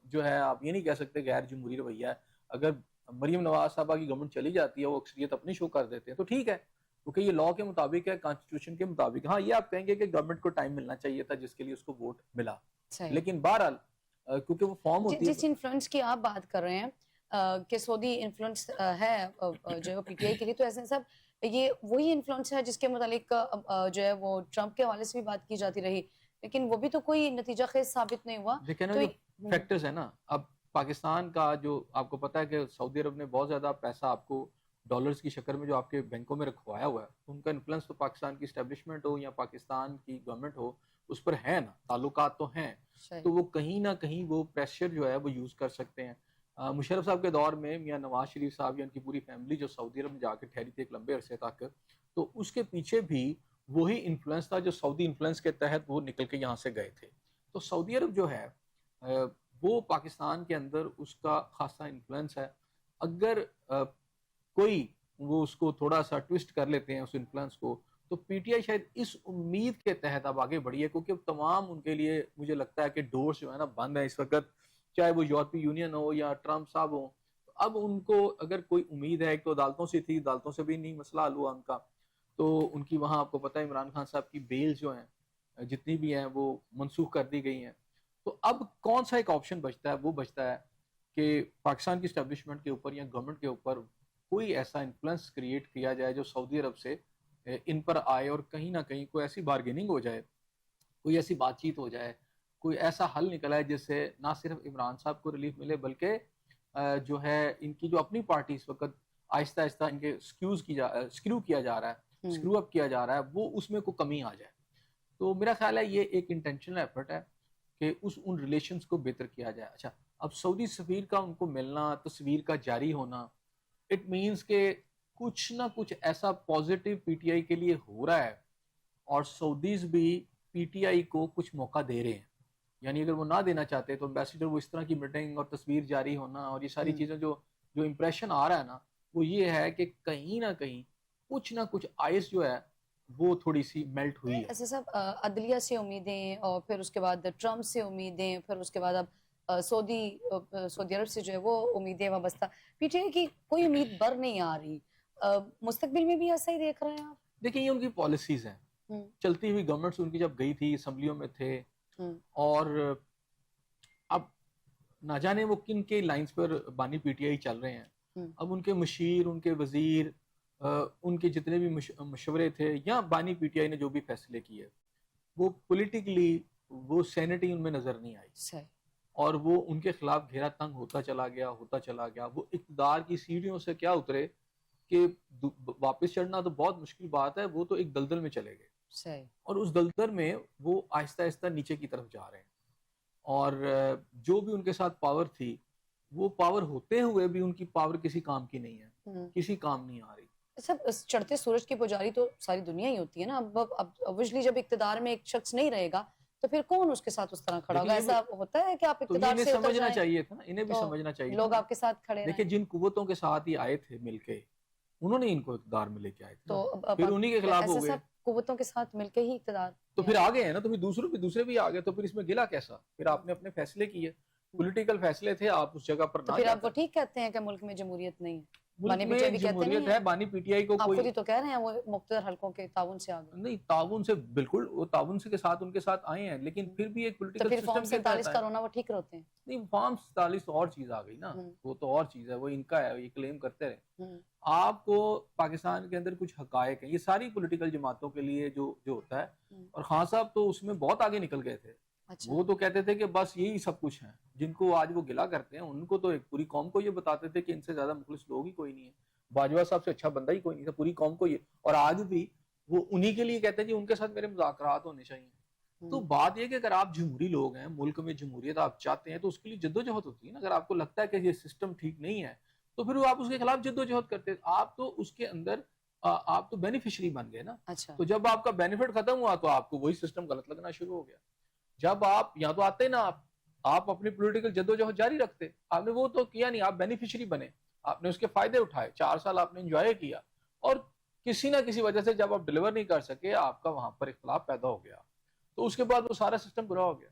جو ہے آپ یہ نہیں کہہ سکتے غیر جمہوری رویہ ہے. اگر مریم نواز صاحبہ کی گورنمنٹ چلی جاتی ہے, وہ اکثریت اپنی شو کر دیتے ہیں, تو ٹھیک ہے, کیونکہ یہ لا کے مطابق ہے, کانسٹیٹیوشن کے مطابق. ہاں یہ آپ کہیں گے کہ گورنمنٹ کو ٹائم ملنا چاہیے تھا جس کے لیے اس کو ووٹ ملا, لیکن بہرحال کیونکہ وہ فارم ہوتی ہے. جس انفلوئنس کی آپ بات کر رہے ہیں کہ سعودی انفلوئنس ہے جو ہے وہ پی ٹی آئی کے لیے, تو ایسے صاحب یہ وہی انفلوئنس ہے جس کے متعلق جو ہے وہ ٹرمپ کے حوالے سے بھی بات کی جاتی رہی, لیکن وہ بھی تو کوئی نتیجہ خیز ثابت نہیں ہوا. دیکھیں نا جو فیکٹرز ہیں نا, اب پاکستان کا جو آپ کو پتا ہے کہ سعودی عرب نے بہت زیادہ پیسہ آپ کو ڈالرز کی شکل میں جو آپ کے بینکوں میں رکھوایا ہوا ہے, ان کا انفلوئنس تو پاکستان کی اسٹیبلشمنٹ ہو یا پاکستان کی گورنمنٹ ہو اس پر ہے نا, تعلقات تو ہیں, تو وہ کہیں نہ کہیں وہ پریشر جو ہے وہ یوز کر سکتے ہیں. مشرف صاحب کے دور میں میاں نواز شریف صاحب یا ان کی پوری فیملی جو سعودی عرب میں جا کے ٹھہری تھی ایک لمبے عرصے تک, تو اس کے پیچھے بھی وہی انفلوئنس تھا جو سعودی انفلوئنس کے تحت وہ نکل کے یہاں سے گئے تھے. تو سعودی عرب جو ہے وہ پاکستان کے اندر اس کا خاصا انفلوئنس ہے. اگر کوئی وہ اس کو تھوڑا سا ٹوسٹ کر لیتے ہیں اس انفلوئنس کو, تو پی ٹی آئی شاید اس امید کے تحت اب آگے بڑھی ہے, کیونکہ تمام ان کے لیے مجھے لگتا ہے کہ ڈورز جو ہے نا بند ہیں اس وقت, چاہے وہ یورپی یونین ہو یا ٹرمپ صاحب ہوں. اب ان کو اگر کوئی امید ہے, ایک تو عدالتوں سے تھی, عدالتوں سے بھی نہیں مسئلہ حل ہوا ان کا, تو ان کی وہاں آپ کو پتہ ہے عمران خان صاحب کی بیل جو ہیں جتنی بھی ہیں وہ منسوخ کر دی گئی ہیں. تو اب کون سا ایک آپشن بچتا ہے, وہ بچتا ہے کہ پاکستان کی اسٹیبلشمنٹ کے اوپر یا گورنمنٹ کے اوپر کوئی ایسا انفلوئنس کریٹ کیا جائے جو سعودی عرب سے ان پر آئے, اور کہیں نہ کہیں کوئی ایسی بارگیننگ ہو جائے, کوئی ایسی بات چیت ہو جائے, کوئی ایسا حل نکلا ہے جس سے نہ صرف عمران صاحب کو ریلیف ملے, بلکہ جو ہے ان کی جو اپنی پارٹی اس وقت آہستہ آہستہ ان کے سکرو کیا جا رہا ہے, سکرو اپ کیا جا رہا ہے, وہ اس میں کوئی کمی آ جائے. تو میرا خیال ہے یہ ایک انٹینشنل ایفرٹ ہے کہ ان ریلیشنز کو بہتر کیا جائے. اچھا, اب سعودی سفیر کا ان کو ملنا, تصویر کا جاری ہونا, اٹ مینس کہ کچھ نہ کچھ ایسا پازیٹیو پی ٹی آئی کے لیے ہو رہا ہے, اور سعودیز بھی پی ٹی آئی کو کچھ موقع دے رہے ہیں. یعنی اگر وہ نہ دینا چاہتے تو امبیسیڈر وہ اس طرح کی میٹنگ اور تصویر جاری ہونا اور یہ ساری چیزیں جو امپریشن آ رہا ہے نا, وہ یہ ہے کہ کہیں نہ کہیں کچھ نہ کچھ آئس جو ہے وہ تھوڑی سی میلٹ ہوئی ہے. ایسے صاحب عدلیہ سے امیدیں, اور پھر اس کے بعد ٹرمپ سے امیدیں, پھر اس کے بعد اب سعودی عرب سے جو ہے وہ امیدیں وابستہ, پی ٹی آئی کی کوئی امید بر نہیں آ رہی. مستقبل میں بھی ایسا ہی دیکھ رہے ہیں آپ؟ دیکھیں یہ ان کی پالیسیز ہیں, چلتی ہوئی گورنمنٹس ان کی جب گئی تھی, اسمبلیوں میں تھے, اور اب نہ جانے وہ کن کے لائنز پر بانی پی ٹی آئی چل رہے ہیں. اب ان کے مشیر, ان کے وزیر, ان کے جتنے بھی مشورے تھے, یا بانی پی ٹی آئی نے جو بھی فیصلے کیے, وہ پولیٹیکلی وہ سینٹی ان میں نظر نہیں آئی, اور وہ ان کے خلاف گھیرا تنگ ہوتا چلا گیا. وہ اقتدار کی سیڑھیوں سے کیا اترے کہ واپس چڑھنا تو بہت مشکل بات ہے, وہ تو ایک دلدل میں چلے گئے, اور اس دلدل میں وہ آہستہ آہستہ نیچے کی طرف جا رہے ہیں. اور جو بھی ان کے ساتھ پاور تھی, وہ پاور ہوتے ہوئے بھی ان کی پاور کسی کام کی نہیں ہے, کسی کام نہیں آ رہی. سب چڑھتے سورج کی پجاری تو ساری دنیا ہی ہوتی ہے نا. اب اوبویسلی جب اقتدار میں ایک شخص نہیں رہے گا تو پھر کون اس کے ساتھ اس طرح کھڑا ہوگا؟ ایسا ہوتا ہے کہ آپ اقتدار سے اتر سمجھنا جائیں, چاہیے تھا نا, انہیں بھی سمجھنا چاہیے. لوگ آپ کے ساتھ کھڑے دیکھیں جن قوتوں کے ساتھ ہی آئے تھے مل کے, انہوں نے ان کو اقتدار میں لے کے آئے تھے, تو پھر انہی کے خلاف ہو گئے. قوتوں کے ساتھ مل کے ہی اقتدار تو پھر آگے ہیں نا, تو پھر دوسرے بھی آگے, تو پھر اس میں گلا کیسا؟ پھر آپ نے اپنے فیصلے کیے, پولیٹیکل فیصلے تھے, آپ اس جگہ پر نہ. تو پھر آپ وہ ٹھیک کہتے ہیں کہ ملک میں جمہوریت نہیں ہے؟ ملک میں جمہوریت ہے, بانی پی ٹی آئی کو آپ کوئی خود ہی تو کہہ رہے ہیں وہ مقتدر حلقوں کے تعاون سے آگے نہیں, تعاون سے بالکل, وہ تعاون سے کے ساتھ ان کے ساتھ آئے ہیں, لیکن پھر بھی ایک پولیٹیکل سسٹم کے تحت کا رونا وہ ٹھیک ہوتے ہیں. نہیں, فارم 47 اور چیز آ گئی نا, وہ تو اور چیز ہے, وہ ان کا ہے, یہ کلیم کرتے رہے. آپ کو پاکستان کے اندر کچھ حقائق ہیں, یہ ساری پولیٹیکل جماعتوں کے لیے جو ہوتا ہے, اور خان صاحب تو اس میں بہت آگے نکل گئے تھے. وہ تو کہتے تھے کہ بس یہی سب کچھ ہیں, جن کو آج وہ گلا کرتے ہیں, ان کو تو ایک پوری قوم کو یہ بتاتے تھے کہ ان سے زیادہ مخلص لوگ ہی کوئی نہیں ہے, باجوہ صاحب سے اچھا بندہ ہی کوئی نہیں تھا, پوری قوم کو یہ, اور آج بھی وہ انہی کے لیے کہتے ہیں کہ ان کے ساتھ میرے مذاکرات ہونے چاہیے. تو بات یہ کہ اگر آپ جمہوری لوگ ہیں, ملک میں جمہوریت آپ چاہتے ہیں, تو اس کے لیے جدوجہد ہوتی ہے نا. اگر آپ کو لگتا ہے کہ یہ سسٹم ٹھیک نہیں ہے, تو پھر آپ اس کے خلاف جدوجہد کرتے ہیں. آپ تو اس کے اندر آپ تو بینیفیشری بن گئے نا. تو جب آپ کا بینیفٹ ختم ہوا تو آپ کو وہی سسٹم غلط لگنا شروع ہو گیا. جب آپ یہاں تو آتے نا, آپ اپنی پولیٹیکل جدوجہد جاری رکھتے, آپ نے وہ تو کیا نہیں, آپ بینیفیشری بنے, آپ نے اس کے فائدے اٹھائے, 4 سال آپ نے انجوائے کیا, اور کسی نہ کسی وجہ سے جب آپ ڈیلیور نہیں کر سکے, آپ کا وہاں پر اختلاف پیدا ہو گیا, تو اس کے بعد وہ سارا سسٹم برا ہو گیا.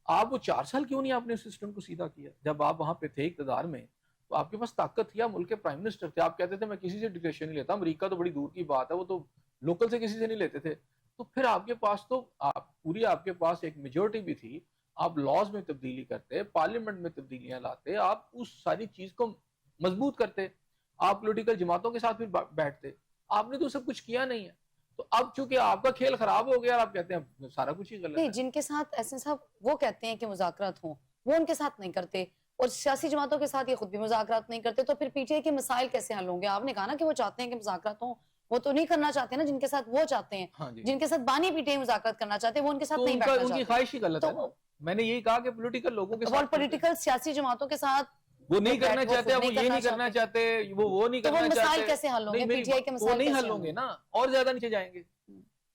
آپ وہ 4 سال کیوں نہیں آپ نے اس سسٹم کو سیدھا کیا؟ جب آپ وہاں پہ تھے اقتدار میں تو آپ کے پاس طاقت تھی، آپ ملک کے پرائم منسٹر تھے، آپ کہتے تھے میں کسی سے ڈکٹیشن نہیں لیتا، امریکہ تو بڑی دور کی بات ہے، وہ تو لوکل سے کسی سے نہیں لیتے تھے. تو پھر آپ کے پاس تو آپ کے پاس ایک میجورٹی بھی تھی، آپ لاز میں تبدیلی کرتے، پارلیمنٹ میں تبدیلیاں لاتے، آپ اس ساری چیز کو مضبوط کرتے، آپ پولیٹیکل جماعتوں کے ساتھ بھی بیٹھتے. آپ نے تو سب کچھ کیا نہیں ہے. تو اب چونکہ آپ کا کھیل خراب ہو گیا اور آپ کہتے ہیں سارا کچھ ہی غلط نہیں، ہے. جن کے ساتھ ایسے صاحب وہ کہتے ہیں کہ مذاکرات ہوں، وہ ان کے ساتھ نہیں کرتے، اور سیاسی جماعتوں کے ساتھ یہ خود بھی مذاکرات نہیں کرتے، تو پھر پی ٹی آئی کے مسائل کیسے حل ہوں گے؟ آپ نے کہا نا کہ وہ چاہتے ہیں کہ مذاکرات ہوں، وہ تو نہیں کرنا چاہتے نا جن کے ساتھ وہ چاہتے ہیں. ہاں جی، جن کے ساتھ بانی پی ٹی آئی مذاکرات کرنا چاہتے ہیں وہ ان کے ساتھ تو نہیں بیٹھنا ان کی چاہتے. خواہش ہی غلط ہے نا. تو میں نے یہی کہا کہ پولیٹیکل لوگوں کے اور ساتھ پولیٹیکل سیاسی جماعتوں کے ساتھ وہ نہیں کرنا وہ چاہتے، خود وہ یہ نہیں کرنا چاہتے، وہ نہیں تو وہ کرنا مسائل چاہتے. کیسے حل ہوں نہیں گے؟ پی میری ٹی آئی کے وہ مسائل نہیں کیسے حل ہوں گے نا، اور زیادہ نیچے جائیں گے.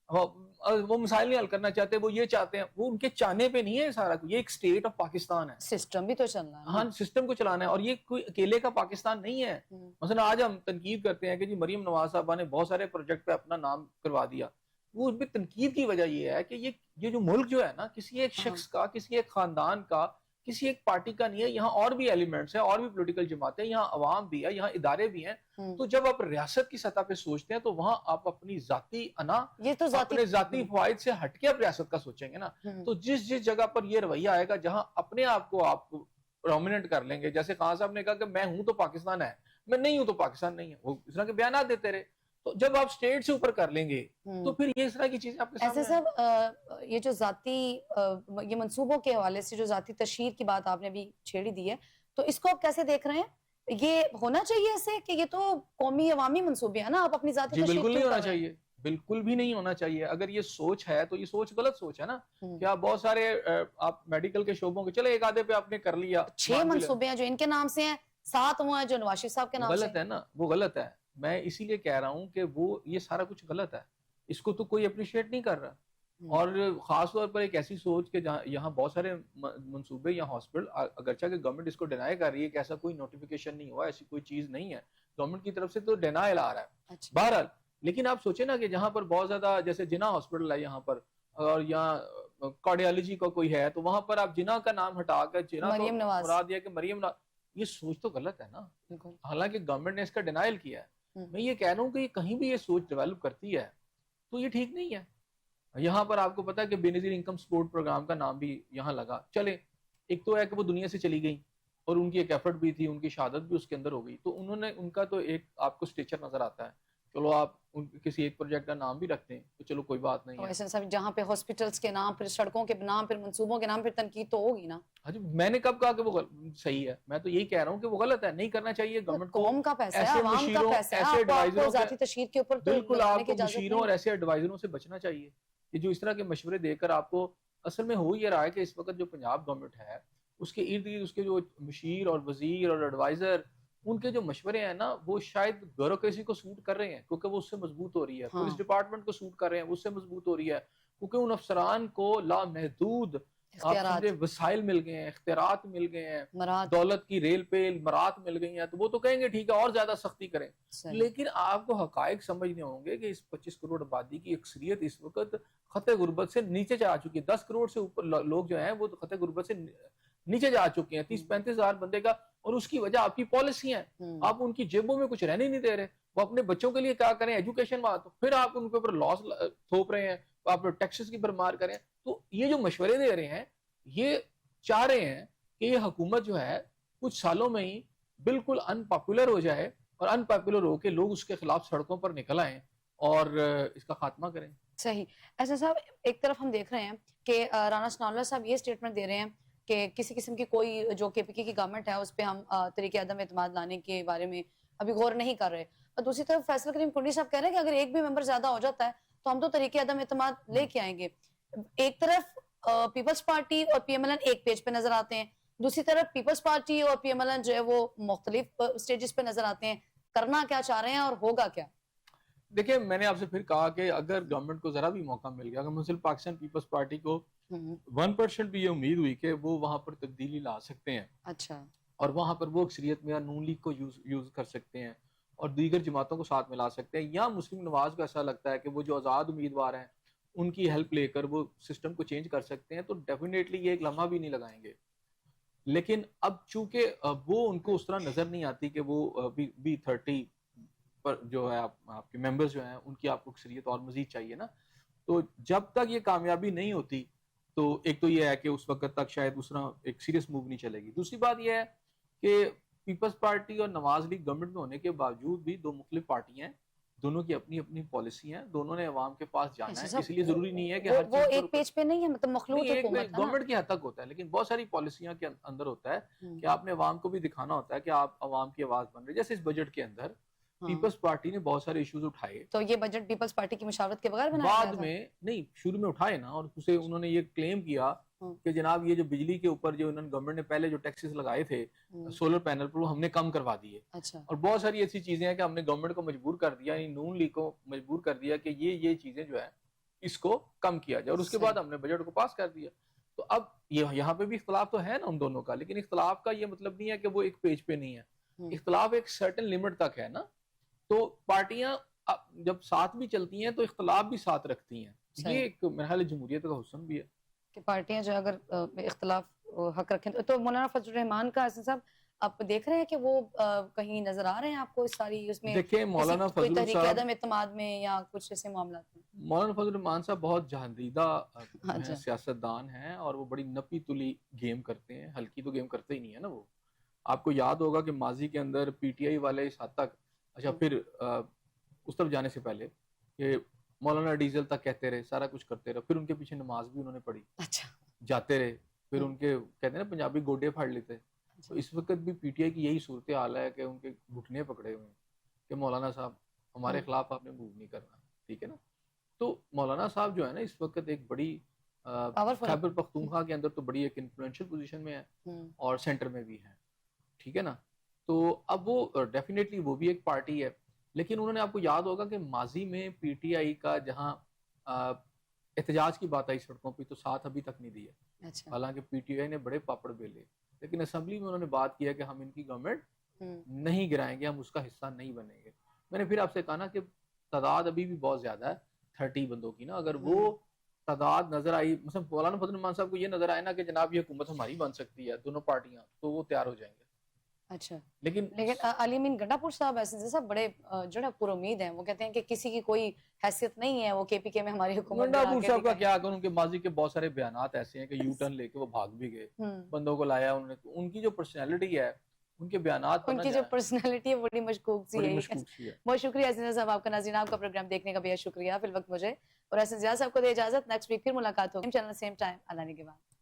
وہ مسائل نہیں حل کرنا چاہتے، وہ یہ چاہتے ہیں، وہ ان کے چاہنے پہ نہیں ہے سارا کچھ. یہ ایک اسٹیٹ آف پاکستان ہے، سسٹم بھی تو چلنا ہے. ہاں سسٹم کو چلانا ہے، اور یہ کوئی اکیلے کا پاکستان نہیں ہے. مثلا آج ہم تنقید کرتے ہیں کہ جی مریم نواز صاحبہ نے بہت سارے پروجیکٹ پہ اپنا نام کروا دیا. وہ اس پہ تنقید کی وجہ یہ ہے کہ یہ جو ملک جو ہے نا کسی ایک شخص کا، کسی ایک خاندان کا، کسی ایک پارٹی کا نہیں ہے. یہاں اور بھی ایلیمنٹس ہیں، اور بھی پولیٹیکل جماعتیں، یہاں عوام بھی ہے، یہاں ادارے بھی ہیں. تو جب آپ ریاست کی سطح پہ سوچتے ہیں تو وہاں آپ اپنی ذاتی انا، یہ تو اپنے ذاتی فوائد سے ہٹ کے آپ ریاست کا سوچیں گے نا. تو جس جگہ پر یہ رویہ آئے گا جہاں اپنے آپ کو پرومیننٹ کر لیں گے، جیسے خان صاحب نے کہا کہ میں ہوں تو پاکستان ہے، میں نہیں ہوں تو پاکستان نہیں ہے، وہ اس طرح کے بیانات دیتے رہے. تو جب آپ اسٹیٹ سے اوپر کر لیں گے تو پھر یہ اس طرح کی چیزیں آپ کے ایسے سامنے صاحب یہ جو ذاتی یہ منصوبوں کے حوالے سے جو ذاتی تشہیر کی بات آپ نے بھی چھیڑی دی ہے، تو اس کو آپ کیسے دیکھ رہے ہیں؟ یہ ہونا چاہیے ایسے کہ یہ تو قومی عوامی منصوبے ہیں نا، آپ اپنی ذاتی جی تشہیر بالکل نہیں کیوں ہونا کر رہے ہیں؟ چاہیے، بالکل بھی نہیں ہونا چاہیے. اگر یہ سوچ ہے تو یہ سوچ غلط سوچ ہے نا. کہ آپ بہت سارے آپ میڈیکل کے شعبوں کے چلے ایک آدھے پہ آپ نے کر لیا، 6 منصوبے ہیں جو ان کے نام سے ہیں، 7 وہ ہیں جو نواز شریف صاحب کے نام سے غلط ہے نا، وہ غلط ہے. میں اسی لیے کہہ رہا ہوں کہ وہ یہ سارا کچھ غلط ہے، اس کو تو کوئی اپریشیٹ نہیں کر رہا. اور خاص طور پر ایک ایسی سوچ کہ جہاں یہاں بہت سارے منصوبے یا ہاسپٹل، اگرچہ کہ گورنمنٹ اس کو ڈینائی کر رہی ہے کہ ایسا کوئی نوٹیفیکیشن نہیں ہوا، ایسی کوئی چیز نہیں ہے، گورنمنٹ کی طرف سے تو ڈینائل آ رہا ہے. بہرحال لیکن آپ سوچیں نا کہ جہاں پر بہت زیادہ، جیسے جنا ہاسپٹل ہے یہاں پر، اور یہاں کارڈیالوجی کا کوئی ہے، تو وہاں پر آپ جنا کا نام ہٹا کر جنا کو مریم نواز. مراد دیا کہ مریم نواز. یہ سوچ تو غلط ہے نا، حالانکہ گورنمنٹ نے اس کا ڈینائل کیا ہے. میں یہ کہہ رہا ہوں کہ یہ کہیں بھی یہ سوچ ڈیولپ کرتی ہے تو یہ ٹھیک نہیں ہے. یہاں پر آپ کو پتا ہے کہ بے نظیر انکم سپورٹ پروگرام کا نام بھی یہاں لگا. چلے ایک تو ہے کہ وہ دنیا سے چلی گئی اور ان کی ایک ایفرٹ بھی تھی، ان کی شہادت بھی اس کے اندر ہو گئی، تو انہوں نے ان کا تو ایک آپ کو اسٹیچر نظر آتا ہے. چلو آپ کسی ایک پروجیکٹ کا نام بھی رکھتے ہیں تو چلو کوئی بات نہیں ہے. ایسا صاحب جہاں پہ ہاسپٹلز کے نام، پھر سڑکوں کے نام، پھر منصوبوں کے نام، پھر تنقید تو ہوگی نا. میں نے کب کہا کہ وہ صحیح ہے؟ میں تو یہی کہہ رہا ہوں کہ وہ غلط ہے، نہیں کرنا چاہیے. گورنمنٹ کو قوم کا پیسہ ہے، ایسے عوام کا مشیروں، پیسہ ہے، ایسے آپ کو ایڈوائزروں ذاتی تشہیر کے اوپر تو بالکل لگانے آپ کی کو اجازت مشیروں اور نہیں. ایسے ایڈوائزروں سے بچنا چاہیے کہ جو اس طرح کے مشورے دے کر آپ کو، اصل میں ہو یہ رہا ہے کہ اس وقت جو پنجاب گورنمنٹ ہے اس کے ارد گرد اس کے جو مشیر اور وزیر اور ایڈوائزر، ان کے جو مشورے ہیں نا وہ شاید بیوروکریسی کو سوٹ کر رہے ہیں کیونکہ وہ اس سے مضبوط ہو رہی ہے. پولیس ڈپارٹمنٹ کو سوٹ کر رہے ہیں، اس سے مضبوط ہو رہی ہے کیونکہ ان افسران کو لامحدود وسائل مل گئے ہیں، اختیارات مل گئے ہیں، دولت کی ریل پہ مرات مل گئی ہیں. تو وہ تو کہیں گے ٹھیک ہے اور زیادہ سختی کریں، لیکن آپ کو حقائق سمجھنے ہوں گے کہ اس 25 کروڑ آبادی کی اکثریت اس وقت خطے غربت سے نیچے جا چکی ہے. 10 کروڑ سے اوپر لوگ جو ہیں وہ خطے غربت سے نیچے جا چکے ہیں، 30-35 ہزار بندے کا. اور اس کی وجہ آپ کی پالیسی ہیں، آپ ان کی جیبوں میں کچھ رہنے نہیں دے رہے. وہ اپنے بچوں کے لیے کیا کریں، ایجوکیشن بات، پھر آپ ان کے اوپر لاس تھوپ رہے ہیں، آپ ٹیکسز کی بھرمار کریں. تو یہ جو مشورے دے رہے ہیں یہ چاہ رہے ہیں کہ یہ حکومت جو ہے کچھ سالوں میں ہی بالکل ان پاپولر ہو جائے، اور ان پاپولر ہو کے لوگ اس کے خلاف سڑکوں پر نکل آئیں اور اس کا خاتمہ کریں. صحیح. ایسا صاحب ایک طرف ہم دیکھ رہے ہیں کہ رانا ثناء اللہ صاحب یہ سٹیٹمنٹ دے رہے ہیں کہ کسی قسم کی کوئی جو کے پی کے کی گورنمنٹ ہے اس پہ ہم طریقے عدم اعتماد لانے کے بارے میں ابھی غور نہیں کر رہے. اور دوسری طرف فیصل کریم کنڈی صاحب کہہ رہے ہیں کہ اگر ایک بھی ممبر زیادہ ہو جاتا ہے تو ہم تو طریقے عدم اعتماد لے کے آئیں گے. ایک طرف پیپلز پارٹی اور پی ایم ایل این ایک پیج پہ نظر آتے ہیں، دوسری طرف پیپلز پارٹی اور پی ایم ایل این جو ہے وہ مختلف سٹیجز پہ نظر آتے ہیں. کرنا کیا چاہ رہے ہیں اور ہوگا کیا؟ دیکھیں میں نے آپ سے پھر کہا کہ اگر گورنمنٹ کو ذرا بھی موقع مل گیا، اگر مسلم پاکستان پیپلز پارٹی کو 1% بھی یہ امید ہوئی کہ وہ وہاں پر تبدیلی لا سکتے ہیں، اچھا، اور وہاں پر وہ اکثریت میں نون لیگ کو یوز کر سکتے ہیں اور دیگر جماعتوں کو ساتھ ملا سکتے ہیں، یا مسلم نواز کو ایسا لگتا ہے کہ وہ جو آزاد امیدوار ہیں ان کی ہیلپ لے کر وہ سسٹم کو چینج کر سکتے ہیں تو ڈیفینیٹلی یہ ایک لمحہ بھی نہیں لگائیں گے. لیکن اب چونکہ وہ ان کو اس طرح نظر نہیں آتی کہ وہ B30 پر جو ہے آپ کے ممبرز جو ہیں ان کی آپ کو اکثریت اور مزید چاہیے نا. تو جب تک یہ کامیابی نہیں ہوتی تو ایک تو یہ ہے کہ اس وقت تک شاید دوسرا ایک سیریس موو نہیں چلے گی. دوسری بات یہ ہے کہ پیپلز پارٹی اور نواز لیگ گورنمنٹ میں ہونے کے باوجود بھی دو مختلف پارٹیاں ہیں, دونوں کی اپنی اپنی پالیسی ہیں, دونوں نے عوام کے پاس جانا ہے, اس لیے ضروری نہیں ہے کہ ہر وہ چیز ایک پیج پہ نہیں ہے, مطلب مخلوط حکومت ہے نا. گورنمنٹ کی حد تک ہوتا ہے, لیکن بہت ساری پالیسیاں کے اندر ہوتا ہے کہ آپ نے عوام کو بھی دکھانا ہوتا ہے کہ آپ عوام کی آواز بن رہے. جیسے اس بجٹ کے اندر پیپلز پارٹی نے بہت سارے ایشوز اٹھائے, تو یہ بجٹ پیپلز پارٹی کی مشاورت کے بغیر بنایا بعد گیا تھا؟ میں نہیں, شروع میں اٹھائے نا, اور اسے انہوں نے یہ کلیم کیا کہ جناب یہ جو بجلی کے اوپر جو انہوں نے گورنمنٹ نے پہلے جو ٹیکسز لگائے تھے سولر پینل پر وہ ہم نے کم کروا دیے. اچھا. اور بہت ساری ایسی چیزیں ہیں کہ ہم نے گورنمنٹ کو مجبور کر دیا, یعنی نون لیگ کو مجبور کر دیا کہ یہ چیزیں جو ہے اس کو کم کیا جائے, اور اس کے بعد ہم نے بجٹ کو پاس کر دیا. تو اب یہاں پہ بھی اختلاف تو ہے نا ان دونوں کا, لیکن اختلاف کا یہ مطلب نہیں ہے کہ وہ ایک پیج پہ نہیں ہے. اختلاف ایک سرٹن لمٹ تک ہے نا. تو پارٹیاں جب ساتھ بھی چلتی ہیں تو اختلاف بھی ساتھ رکھتی ہیں. یہ ایک میرا خیال جمہوریت کا حسن بھی ہے کہ پارٹیاں جو اگر اختلاف حق رکھیں. تو مولانا فضل الرحمان کا حسن صاحب آپ دیکھ رہے ہیں کہ وہ کہیں نظر آ رہے ہیں آپ کو اس ساری اس میں, دیکھیں مولانا فضل تحریک صاحب عدم اعتماد میں یا کچھ ایسے معاملات میں؟ مولانا فضل الرحمان صاحب بہت جہاندیدہ سیاستدان ہیں اور وہ بڑی نپی تلی گیم کرتے ہیں, ہلکی تو گیم کرتے ہی نہیں ہے نا. وہ آپ کو یاد ہوگا کہ ماضی کے اندر پی ٹی آئی والے اس حد تک, اچھا پھر اس طرف جانے سے پہلے کہ مولانا ڈیزل تک کہتے رہے, سارا کچھ کرتے رہے, پھر ان کے پیچھے نماز بھی انہوں نے پڑھی, اچھا جاتے رہے, پھر ان کے کہتے ہیں نا پنجابی گوڈے پھاڑ لیتے. تو اس وقت بھی پی ٹی آئی کی یہی صورتحال ہے کہ ان کے گھٹنے پکڑے ہوئے ہیں کہ مولانا صاحب ہمارے خلاف آپ نے موو نہیں کرنا, ٹھیک ہے نا. تو مولانا صاحب جو ہے نا اس وقت ایک بڑی خیبر پختونخوا کے اندر تو بڑی ایک انفلوئنشل پوزیشن میں ہے اور سینٹر میں بھی ہے, ٹھیک ہے نا. تو اب وہ ڈیفینیٹلی وہ بھی ایک پارٹی ہے, لیکن انہوں نے آپ کو یاد ہوگا کہ ماضی میں پی ٹی آئی کا جہاں احتجاج کی بات آئی سڑکوں پہ تو ساتھ ابھی تک نہیں دیا. حالانکہ پی ٹی آئی نے بڑے پاپڑ بیلے, لیکن اسمبلی میں انہوں نے بات کیا کہ ہم ان کی گورنمنٹ نہیں گرائیں گے, ہم اس کا حصہ نہیں بنیں گے. میں نے پھر آپ سے کہا نا کہ تعداد ابھی بھی بہت زیادہ ہے 30 بندوں کی نا. اگر وہ تعداد نظر آئی, مثلا مولانا فضل الرحمان صاحب کو یہ نظر آئے نا کہ جناب یہ حکومت ہماری بن سکتی ہے دونوں پارٹیاں, تو وہ تیار ہو جائیں گے. اچھا, لیکن علی امین گنڈا پور صاحب ایسے صاحب بڑے جو ہے پر امید ہیں, وہ کہتے ہیں کہ کسی کی کوئی حیثیت نہیں ہے, وہ کے پی کے میں ہماری حکومت. گنڈا پور صاحب کا کیا کروں کہ ماضی کے بہت سارے بیانات ایسے ہیں کہ یو ٹرن لے کے وہ بھاگ بھی گئے, بندوں کو لایا انہوں نے. ان کی جو پرسنالٹی ہے, ان کے بیانات, ان کی جو پرسنالٹی ہے بڑی مشکوک سی ہے. بہت شکریہ حسین صاحب آپ کا. ناظرین آپ کا پروگرام دیکھنے کا بہت شکریہ. فی الوقت مجھے اور حسین صاحب کو دے اجازت. نیکسٹ ویک پھر ملاقات ہوگی چینل سیم ٹائم. اللہ نے کے بعد.